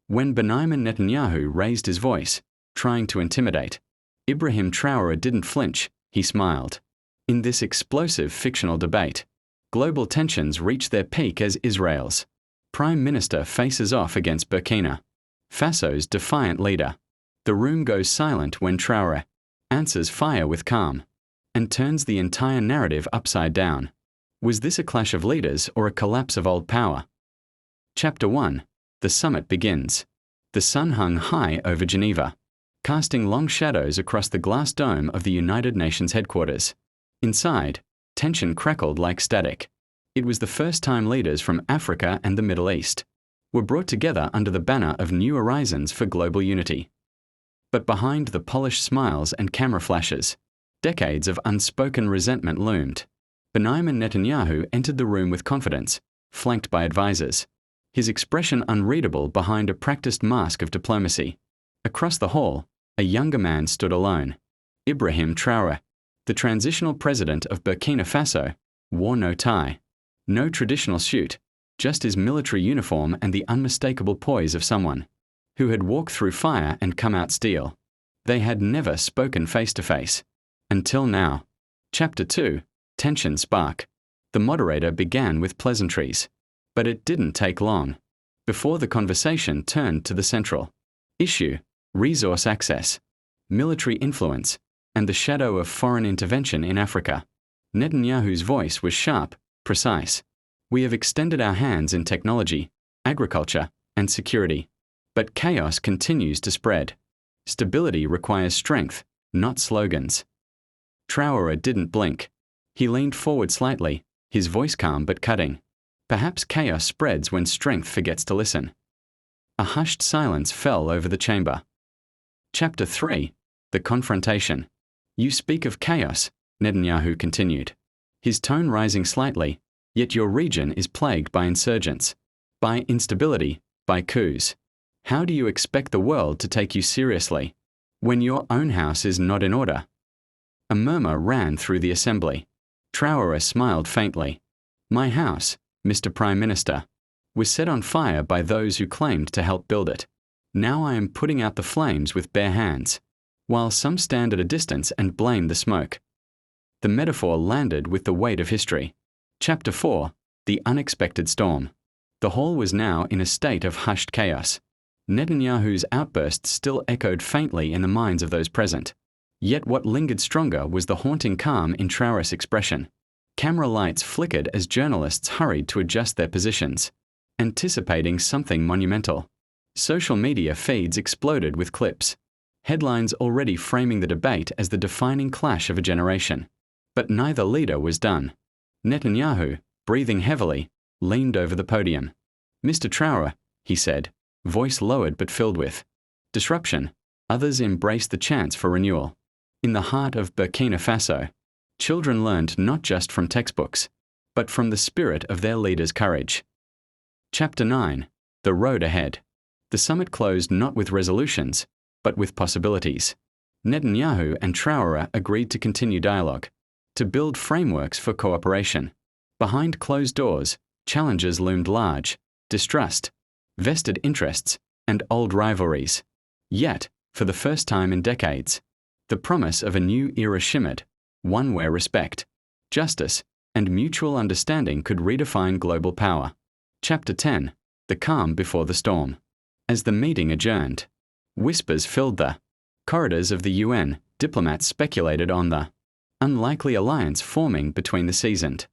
When Benjamin Netanyahu raised his voice, trying to intimidate, Ibrahim Traoré didn't flinch, he smiled. In this explosive fictional debate, global tensions reach their peak as Israel's Prime Minister faces off against Burkina Faso's defiant leader. The room goes silent when Traoré answers fire with calm and turns the entire narrative upside down. Was this a clash of leaders or a collapse of old power? Chapter 1. The summit begins. The sun hung high over Geneva, casting long shadows across the glass dome of the United Nations headquarters. Inside, tension crackled like static. It was the first time leaders from Africa and the Middle East were brought together under the banner of New Horizons for Global Unity. But behind the polished smiles and camera flashes, decades of unspoken resentment loomed. Benjamin Netanyahu entered the room with confidence, flanked by advisors, his expression unreadable behind a practiced mask of diplomacy. Across the hall, a younger man stood alone. Ibrahim Traoré, the transitional president of Burkina Faso, wore no tie, no traditional suit, just his military uniform and the unmistakable poise of someone who had walked through fire and come out steel. They had never spoken face to face. Until now. Chapter 2. Tension Spark. The moderator began with pleasantries. But it didn't take long before the conversation turned to the central issue: resource access, military influence, and the shadow of foreign intervention in Africa. Netanyahu's voice was sharp, precise. We have extended our hands in technology, agriculture, and security. But chaos continues to spread. Stability requires strength, not slogans. Traoré didn't blink. He leaned forward slightly, his voice calm but cutting. Perhaps chaos spreads when strength forgets to listen. A hushed silence fell over the chamber. Chapter 3. The Confrontation. You speak of chaos, Netanyahu continued, his tone rising slightly, yet your region is plagued by insurgents, by instability, by coups. How do you expect the world to take you seriously when your own house is not in order? A murmur ran through the assembly. Traoré smiled faintly. My house, Mr. Prime Minister, was set on fire by those who claimed to help build it. Now I am putting out the flames with bare hands, while some stand at a distance and blame the smoke. The metaphor landed with the weight of history. Chapter 4. The Unexpected Storm. The hall was now in a state of hushed chaos. Netanyahu's outbursts still echoed faintly in the minds of those present. Yet what lingered stronger was the haunting calm in Traoré's expression. Camera lights flickered as journalists hurried to adjust their positions, anticipating something monumental. Social media feeds exploded with clips, headlines already framing the debate as the defining clash of a generation. But neither leader was done. Netanyahu, breathing heavily, leaned over the podium. Mr. Traoré, he said, voice lowered but filled with disruption. Others embraced the chance for renewal. In the heart of Burkina Faso, children learned not just from textbooks, but from the spirit of their leaders' courage. Chapter 9. The Road Ahead. The summit closed not with resolutions, but with possibilities. Netanyahu and Traoré agreed to continue dialogue, to build frameworks for cooperation. Behind closed doors, challenges loomed large: distrust, vested interests, and old rivalries. Yet, for the first time in decades, the promise of a new era shimmered, one where respect, justice, and mutual understanding could redefine global power. Chapter 10. The Calm Before the Storm. As the meeting adjourned, whispers filled the corridors of the UN. Diplomats speculated on the unlikely alliance forming between the seasoned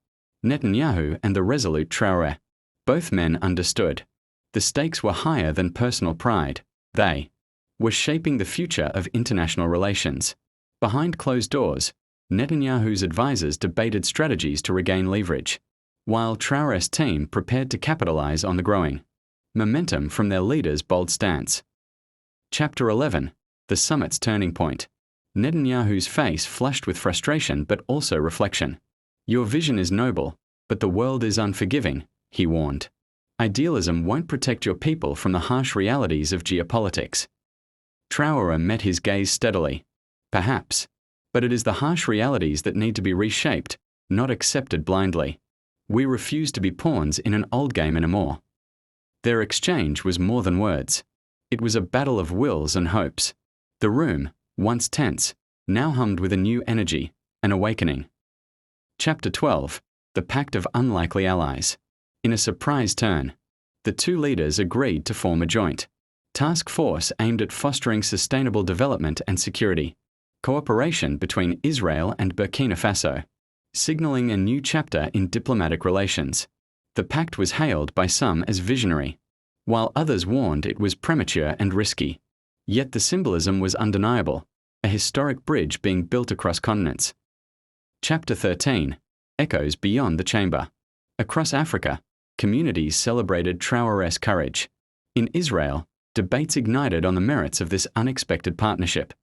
Netanyahu and the resolute Traoré. Both men understood. The stakes were higher than personal pride. They were shaping the future of international relations. Behind closed doors, Netanyahu's advisors debated strategies to regain leverage, while Traoré's team prepared to capitalize on the growing momentum from their leader's bold stance. Chapter 11. The summit's turning point. Netanyahu's face flushed with frustration but also reflection. Your vision is noble, but the world is unforgiving, he warned. Idealism won't protect your people from the harsh realities of geopolitics. Traoré met his gaze steadily. Perhaps. But it is the harsh realities that need to be reshaped, not accepted blindly. We refuse to be pawns in an old game anymore. Their exchange was more than words. It was a battle of wills and hopes. The room, once tense, now hummed with a new energy, an awakening. Chapter 12. The Pact of Unlikely Allies. In a surprise turn, the two leaders agreed to form a joint task force aimed at fostering sustainable development and security, cooperation between Israel and Burkina Faso, signaling a new chapter in diplomatic relations. The pact was hailed by some as visionary, while others warned it was premature and risky. Yet the symbolism was undeniable, a historic bridge being built across continents. Chapter 13. Echoes beyond the chamber. Across Africa, communities celebrated Traoré's courage. In Israel, debates ignited on the merits of this unexpected partnership.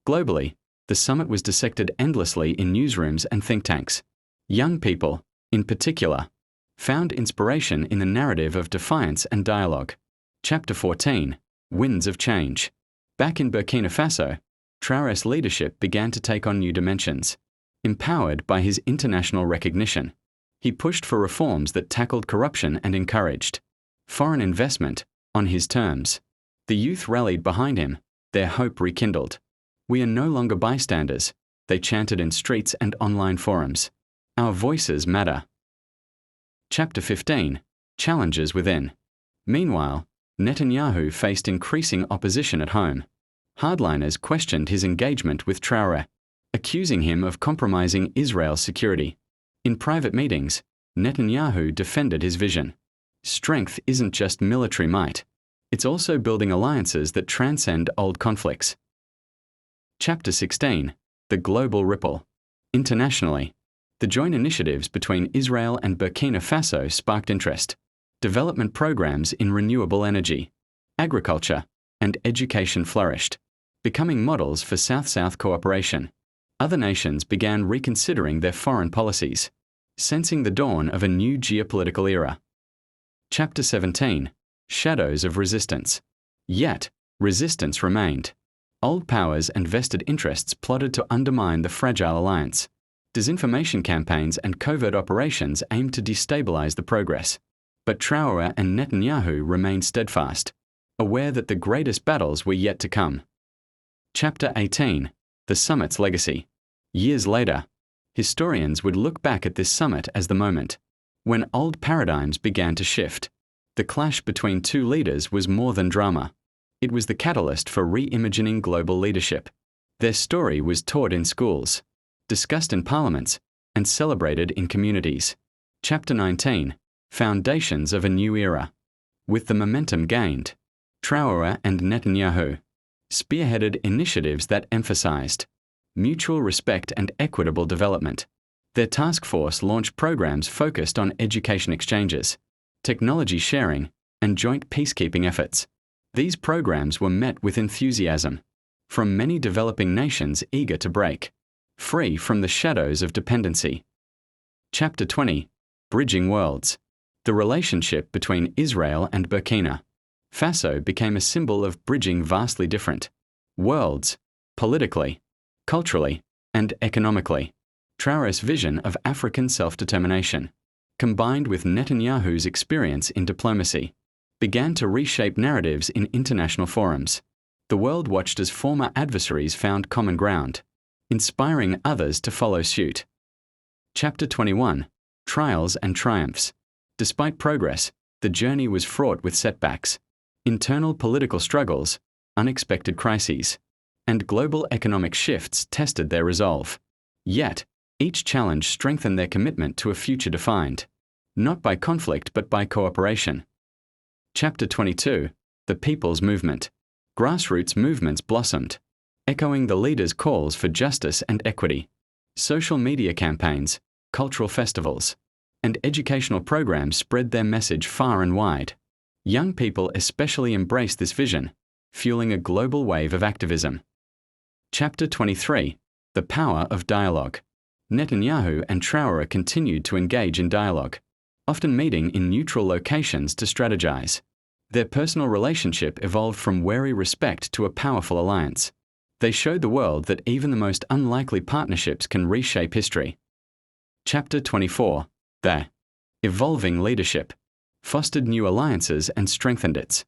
Globally, the summit was dissected endlessly in newsrooms and think tanks. Young people, in particular, found inspiration in the narrative of defiance and dialogue. Chapter 14. Winds of Change. Back in Burkina Faso, Traoré's leadership began to take on new dimensions. Empowered by his international recognition, he pushed for reforms that tackled corruption and encouraged foreign investment on his terms. The youth rallied behind him, their hope rekindled. "We are no longer bystanders," they chanted in streets and online forums. "Our voices matter." Chapter 15. Challenges within. Meanwhile, Netanyahu faced increasing opposition at home. Hardliners questioned his engagement with Traoré, accusing him of compromising Israel's security. In private meetings, Netanyahu defended his vision. Strength isn't just military might. It's also building alliances that transcend old conflicts. Chapter 16. The Global Ripple. Internationally, the joint initiatives between Israel and Burkina Faso sparked interest. Development programs in renewable energy, agriculture, and education flourished, becoming models for South-South cooperation. Other nations began reconsidering their foreign policies, sensing the dawn of a new geopolitical era. Chapter 17. Shadows of resistance. Yet, resistance remained. Old powers and vested interests plotted to undermine the fragile alliance. Disinformation campaigns and covert operations aimed to destabilize the progress. But Traoré and Netanyahu remained steadfast, aware that the greatest battles were yet to come. Chapter 18. The summit's legacy. Years later, historians would look back at this summit as the moment when old paradigms began to shift. The clash between two leaders was more than drama. It was the catalyst for reimagining global leadership. Their story was taught in schools, discussed in parliaments, and celebrated in communities. Chapter 19. Foundations of a new era. With the momentum gained, Traoré and Netanyahu spearheaded initiatives that emphasized mutual respect and equitable development. Their task force launched programs focused on education exchanges, technology sharing, and joint peacekeeping efforts. These programs were met with enthusiasm from many developing nations eager to break free from the shadows of dependency. Chapter 20. Bridging Worlds. The relationship between Israel and Burkina Faso became a symbol of bridging vastly different worlds, politically, culturally, and economically. Traoré's vision of African self-determination, combined with Netanyahu's experience in diplomacy, began to reshape narratives in international forums. The world watched as former adversaries found common ground, inspiring others to follow suit. Chapter 21. Trials and Triumphs. Despite progress, the journey was fraught with setbacks. Internal political struggles, unexpected crises, and global economic shifts tested their resolve. Yet, each challenge strengthened their commitment to a future defined, not by conflict but by cooperation. Chapter 22. The People's Movement. Grassroots movements blossomed, echoing the leaders' calls for justice and equity. Social media campaigns, cultural festivals, and educational programs spread their message far and wide. Young people especially embraced this vision, fueling a global wave of activism. Chapter 23. The Power of Dialogue. Netanyahu and Traoré continued to engage in dialogue, often meeting in neutral locations to strategize. Their personal relationship evolved from wary respect to a powerful alliance. They showed the world that even the most unlikely partnerships can reshape history. Chapter 24. The Evolving Leadership. Fostered new alliances and strengthened its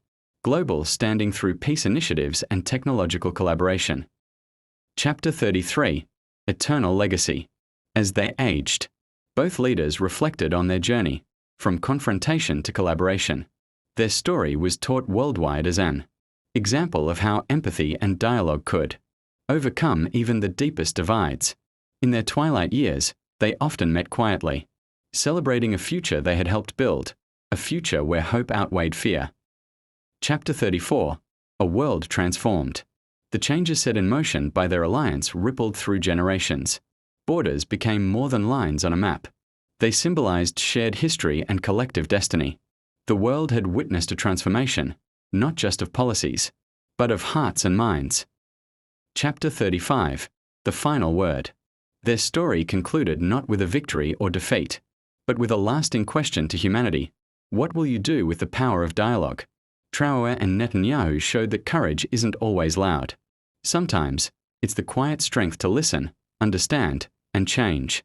global, standing through peace initiatives and technological collaboration. Chapter 33. Eternal Legacy. As they aged, both leaders reflected on their journey, from confrontation to collaboration. Their story was taught worldwide as an example of how empathy and dialogue could overcome even the deepest divides. In their twilight years, they often met quietly, celebrating a future they had helped build, a future where hope outweighed fear. Chapter 34. A world transformed. The changes set in motion by their alliance rippled through generations. Borders became more than lines on a map. They symbolized shared history and collective destiny. The world had witnessed a transformation, not just of policies, but of hearts and minds. Chapter 35. The Final Word. Their story concluded not with a victory or defeat, but with a lasting question to humanity. What will you do with the power of dialogue? Traoré and Netanyahu showed that courage isn't always loud. Sometimes, it's the quiet strength to listen, understand, and change.